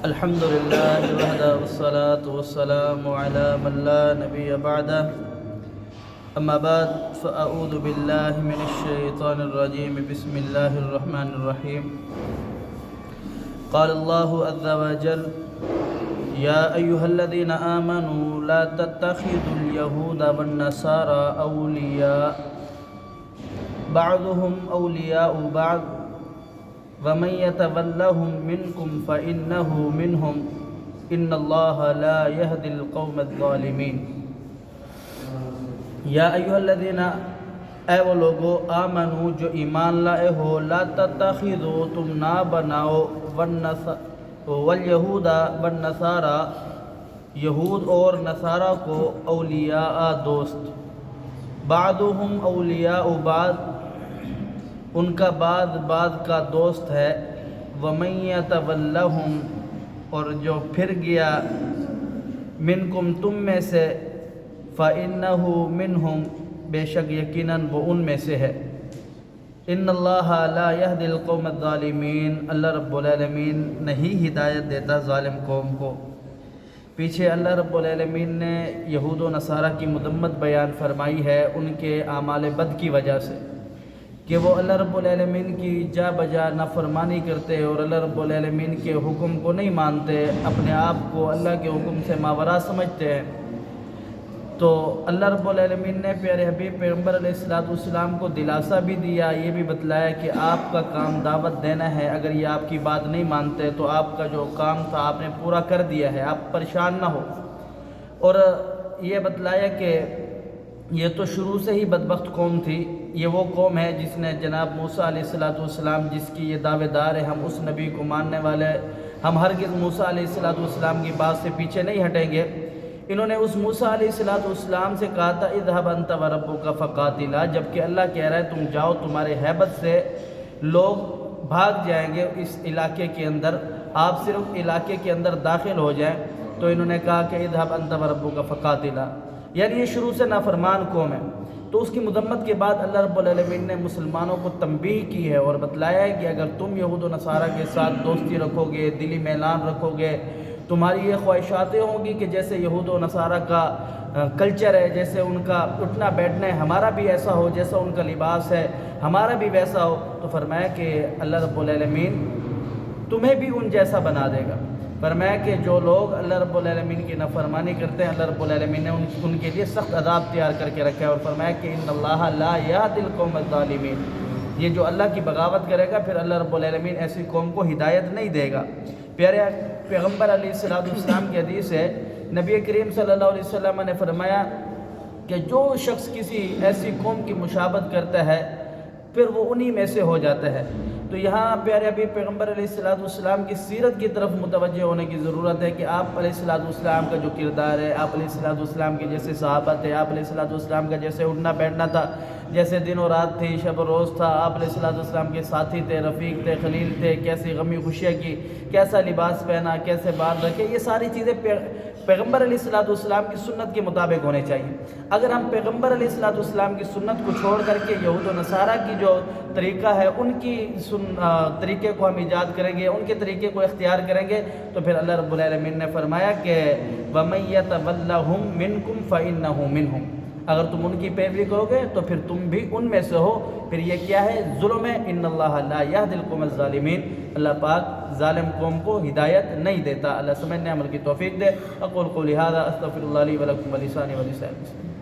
الحمد لله وحده والصلاة والسلام على من لا نبي بعده أما بعد فأعوذ بالله من الشيطان الرجيم بسم الله الرحمن الرحيم قال الله عز وجل يا أيها الذين آمنوا لا تتخذوا اليهود والنصارى أولياء بعضهم أولياء بعض ومن يتولهم منكم فإنه منهم إن الله لا يهدي القوم الظالمين یا ایھا الذین اے وہ لوگو آمنو جو ایمان لائے ہو لا تتخذو تم نہ بناؤ والیہود والنصارى یہود اور نصارہ کو اولیاء دوست بعضهم اولیاء بعض ان کا بعض کا دوست ہے ومن یتولہم اور جو پھر گیا منکم تم میں سے فإنہ منہم بے شک یقیناً وہ ان میں سے ہے ان اللہ لا یہدی القوم الظالمین اللہ رب العالمین نہیں ہدایت دیتا ظالم قوم کو۔ پیچھے اللہ رب العالمین نے یہود و نصارہ کی مذمت بیان فرمائی ہے ان کے اعمال بد کی وجہ سے کہ وہ اللہ رب العالمین کی جا بجا نافرمانی کرتے اور اللہ رب العالمین کے حکم کو نہیں مانتے، اپنے آپ کو اللہ کے حکم سے ماوراء سمجھتے ہیں۔ تو اللہ رب العالمین نے پیارے حبیب پیغمبر علیہ السلام کو دلاسا بھی دیا، یہ بھی بتلایا کہ آپ کا کام دعوت دینا ہے، اگر یہ آپ کی بات نہیں مانتے تو آپ کا جو کام تھا آپ نے پورا کر دیا ہے، آپ پریشان نہ ہو۔ اور یہ بتلایا کہ یہ تو شروع سے ہی بدبخت قوم تھی، یہ وہ قوم ہے جس نے جناب موسیٰ علیہ السلام جس کی یہ دعوے دار ہے ہم اس نبی کو ماننے والے، ہم ہرگز موسیٰ علیہ السلام کی بات سے پیچھے نہیں ہٹیں گے۔ انہوں نے اس موسیٰ علیہ السلام سے کہا تھا اذهب انت وربک فقاتلا، جبکہ اللہ کہہ رہا ہے تم جاؤ، تمہارے ہیبت سے لوگ بھاگ جائیں گے اس علاقے کے اندر، آپ صرف علاقے کے اندر داخل ہو جائیں۔ تو انہوں نے کہا کہ اذهب انت وربک فقاتلا، یعنی یہ شروع سے نافرمان قوم ہے۔ تو اس کی مذمت کے بعد اللہ رب العالمین نے مسلمانوں کو تنبیہ کی ہے اور بتلایا ہے کہ اگر تم یہود و نصارہ کے ساتھ دوستی رکھو گے، دلی میلان رکھو گے، تمہاری یہ خواہشاتیں ہوں گی کہ جیسے یہود و نصارہ کا کلچر ہے، جیسے ان کا اٹھنا بیٹھنا ہے، ہمارا بھی ایسا ہو، جیسا ان کا لباس ہے ہمارا بھی ویسا ہو، تو فرمایا کہ اللہ رب العالمین تمہیں بھی ان جیسا بنا دے گا۔ فرمایا کہ جو لوگ اللہ رب العالمین کی نافرمانی کرتے ہیں اللہ رب العالمین نے ان کے لیے سخت عذاب تیار کر کے رکھا ہے، اور فرمایا کہ ان اللہ لا یہدی القوم الظالمین، یہ جو اللہ کی بغاوت کرے گا پھر اللہ رب العالمین ایسی قوم کو ہدایت نہیں دے گا۔ پیارے پیغمبر علیہ السلام کی حدیث ہے، نبی کریم صلی اللہ علیہ وسلم نے فرمایا کہ جو شخص کسی ایسی قوم کی مشابہت کرتا ہے پھر وہ انہی میں سے ہو جاتا ہے۔ تو یہاں پیارے حبیب پیغمبر علیہ السلام کی سیرت کی طرف متوجہ ہونے کی ضرورت ہے کہ آپ علیہ السلام کا جو کردار ہے، آپ علیہ السلام کے جیسے صحابت ہے، آپ علیہ السلام کا جیسے اٹھنا بیٹھنا تھا، جیسے دن و رات تھی، شب و روز تھا، آپ علیہ السلام کے ساتھی تھے، رفیق تھے، خلیل تھے، کیسی غمی خوشیاں کی، کیسا لباس پہنا، کیسے بات رکھے، یہ ساری چیزیں پیغمبر علیہ السلام کی سنت کے مطابق ہونے چاہیے۔ اگر ہم پیغمبر علیہ السلام کی سنت کو چھوڑ کر کے یہود و نصارہ کی جو طریقہ ہے ان کی طریقے کو ہم ایجاد کریں گے، ان کے طریقے کو اختیار کریں گے، تو پھر اللہ رب العالمین نے فرمایا کہ وَمَن يَتَوَلَّهُم مِّنكُمْ فَإِنَّهُ مِنْهُمْ، اگر تم ان کی پیروی کرو گے تو پھر تم بھی ان میں سے ہو۔ پھر یہ کیا ہے؟ ظلم ہے۔ ان اللہ لا یہدی القوم الظالمین، اللہ پاک ظالم قوم کو ہدایت نہیں دیتا۔ اللہ سمجھنے عمل کی توفیق دے۔ اقول قولی ھذا استغفر اللہ لی ولکم ولسانی ولسائر المسلمین۔